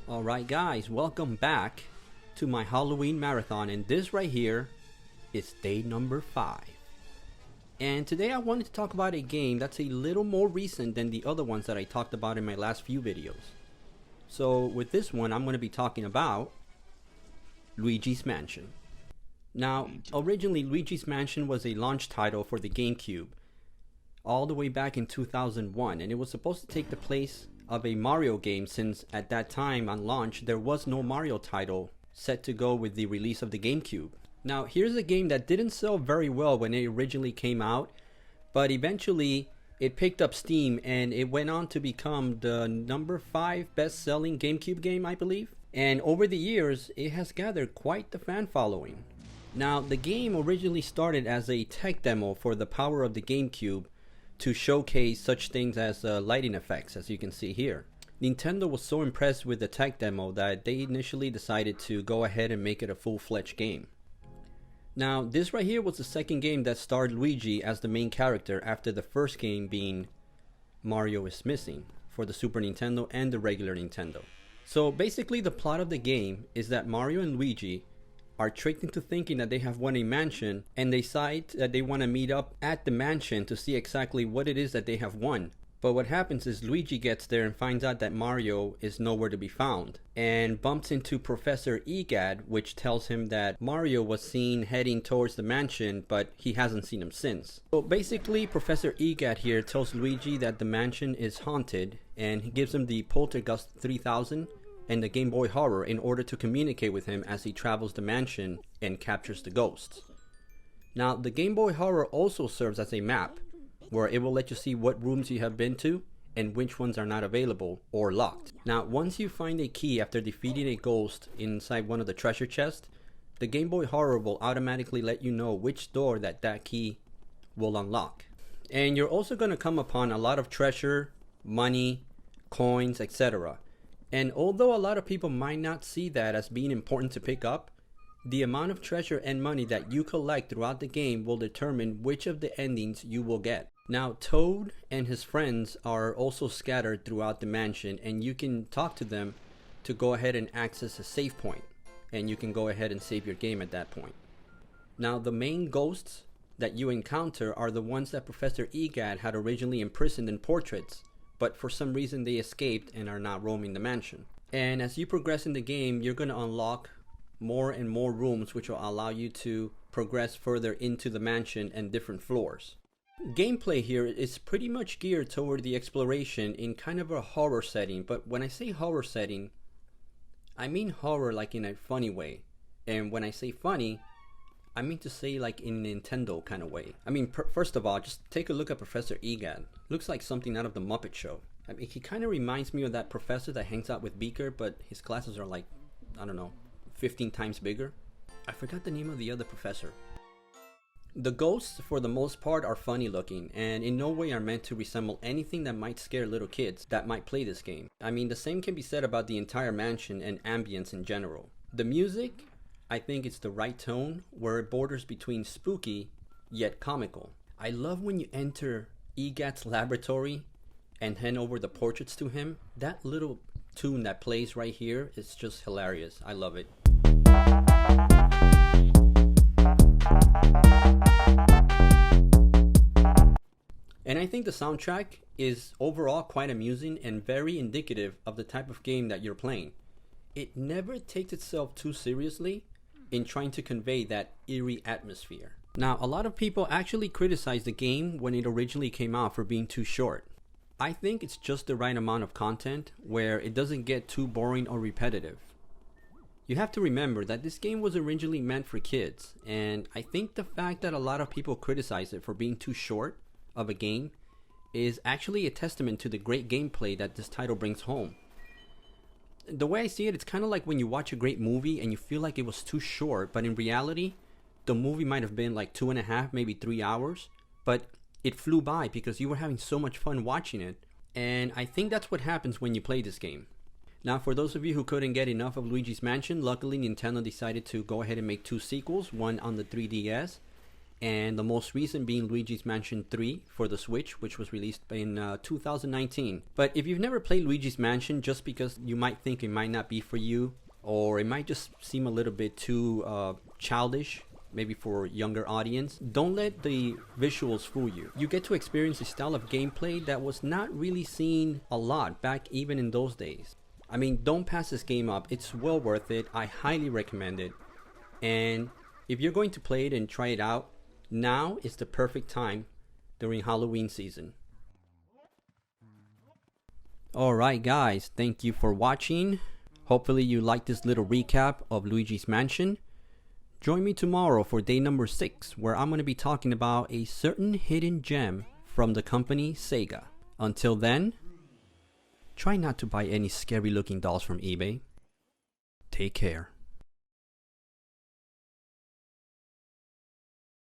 Alright guys, welcome back to my Halloween marathon, and this right here is day number 5. And today I wanted to talk about a game that's a little more recent than the other ones that I talked about in my last few videos. So with this one, I'm going to be talking about Luigi's Mansion. Now, originally Luigi's Mansion was a launch title for the Gamecube all the way back in 2001, and it was supposed to take the place of a Mario game, since at that time on launch there was no Mario title set to go with the release of the Gamecube. Now here's a game that didn't sell very well when it originally came out, but eventually it picked up steam and it went on to become the number 5 best-selling Gamecube game, I believe. And over the years it has gathered quite the fan following. Now the game originally started as a tech demo for the power of the Gamecube to showcase such things as lighting effects, as you can see here. Nintendo was so impressed with the tech demo that they initially decided to go ahead and make it a full-fledged game. Now this right here was the second game that starred Luigi as the main character after the first game being Mario is Missing for the Super Nintendo and the regular Nintendo. So basically the plot of the game is that Mario and Luigi are tricked into thinking that they have won a mansion, and they decide that they want to meet up at the mansion to see exactly what it is that they have won. But what happens is Luigi gets there and finds out that Mario is nowhere to be found, and bumps into Professor Egad, which tells him that Mario was seen heading towards the mansion, but he hasn't seen him since. So basically Professor Egad here tells Luigi that the mansion is haunted, and he gives him the Poltergust 3000 and the Game Boy Horror in order to communicate with him as he travels the mansion and captures the ghosts. Now the Game Boy Horror also serves as a map, where it will let you see what rooms you have been to and which ones are not available or locked. Now once you find a key after defeating a ghost inside one of the treasure chests, the Game Boy Horror will automatically let you know which door that key will unlock. And you're also going to come upon a lot of treasure, money, coins, etc. And although a lot of people might not see that as being important to pick up, the amount of treasure and money that you collect throughout the game will determine which of the endings you will get. Now Toad and his friends are also scattered throughout the mansion, and you can talk to them to go ahead and access a save point, and you can go ahead and save your game at that point. Now the main ghosts that you encounter are the ones that Professor Egad had originally imprisoned in portraits, but for some reason they escaped and are now roaming the mansion. And as you progress in the game, you're going to unlock more and more rooms, which will allow you to progress further into the mansion and different floors. Gameplay here is pretty much geared toward the exploration in kind of a horror setting, but when I say horror setting, I mean horror like in a funny way. And when I say funny, I mean to say like in a Nintendo kind of way. I mean, first of all, just take a look at Professor Egad. Looks like something out of the Muppet Show. I mean, he kind of reminds me of that professor that hangs out with Beaker, but his glasses are like, I don't know, 15 times bigger. I forgot the name of the other professor. The ghosts, for the most part, are funny looking, and in no way are meant to resemble anything that might scare little kids that might play this game. I mean, the same can be said about the entire mansion and ambience in general. The music, I think it's the right tone, where it borders between spooky yet comical. I love when you enter Egad's laboratory and hand over the portraits to him. That little tune that plays right here is just hilarious. I love it. And I think the soundtrack is overall quite amusing and very indicative of the type of game that you're playing. It never takes itself too seriously in trying to convey that eerie atmosphere. Now, a lot of people actually criticized the game when it originally came out for being too short. I think it's just the right amount of content where it doesn't get too boring or repetitive. You have to remember that this game was originally meant for kids, and I think the fact that a lot of people criticize it for being too short of a game is actually a testament to the great gameplay that this title brings home. The way I see it, it's kind of like when you watch a great movie and you feel like it was too short, but in reality, the movie might have been like 2.5, maybe 3 hours, but it flew by because you were having so much fun watching it. And I think that's what happens when you play this game. Now, for those of you who couldn't get enough of Luigi's Mansion, luckily Nintendo decided to go ahead and make 2 sequels, one on the 3DS and the most recent being Luigi's Mansion 3 for the Switch, which was released in 2019. But if you've never played Luigi's Mansion, just because you might think it might not be for you, or it might just seem a little bit too childish, maybe for a younger audience, don't let the visuals fool you. You get to experience a style of gameplay that was not really seen a lot back even in those days. I mean, don't pass this game up. It's well worth it. I highly recommend it. And if you're going to play it and try it out, now is the perfect time during Halloween season. Alright guys, thank you for watching. Hopefully you liked this little recap of Luigi's Mansion. Join me tomorrow for day number 6, where I'm going to be talking about a certain hidden gem from the company Sega. Until then, try not to buy any scary looking dolls from eBay. Take care.